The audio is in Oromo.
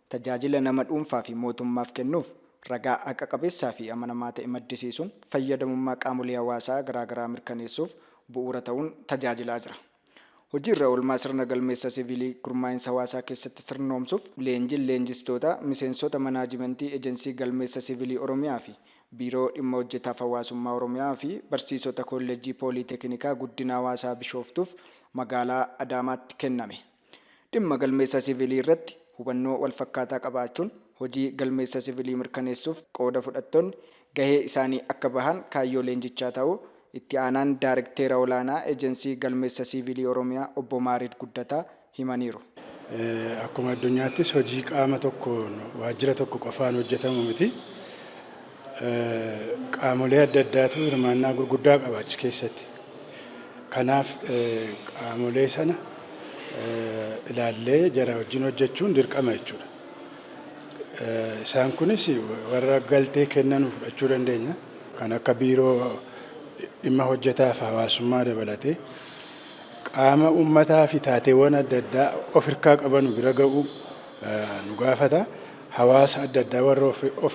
tajaajila nama dhuunfaa fi mootummaaf kennuuf ragaa haqa qabeessaa fi amanamaa ta'e maddisiisuun fayyadamummaa qaamolee hawaasaa garaagaraa mirkaneessuuf bu'uura ta'uun tajaajilaa jira. Hojiirra oolmaa sirna galmeessa siviilii gurmaa'insa hawaasaa keessatti sirnoomsuuf leenjistoota miseensota manaajimentii ejensii galmeessa siviilii Oromiyaa fi biiroo dhimma hojjetaaf hawaasummaa Oromiyaa fi barsiisota kolleejjii pooliiteeknikaa guddina hawaasaa Bishooftuuf magaalaa Adaamaatti kenname. Dhimma galmeessa siviilii irratti hubannoo wal fakkaataa qabaachuun hojii galmeessa siviilii mirkaneessuuf qooda fudhattoonni gahee isaanii akka bahan kaayyoo leenjichaa ta'uu itti aanaan Daarekteera olaanaa ejensii galmeessa siviilii Oromiyaa obbo Maarid Guddataa himaniiru. Akkuma addunyaattis hojii qaama tokko waajjira tokko qofaan hojjetamu miti. Qaamolee adda addaatu hirmaannaa gurguddaa qaba achi keessatti. Kanaaf qaamolee sana ilaallee jara wajjin hojjechuun dirqama jechuudha. Isaan kunis warra galtee kennan fudhachuu dandeenya. Kan akka biiroo dhimma hojjetaaf hawaasummaa dabalatee qaama uummataa fi taateewwan adda addaa of hirkaa qaban bira ga'uu nu gaafata. Hawaasa adda addaa warra of hirkaa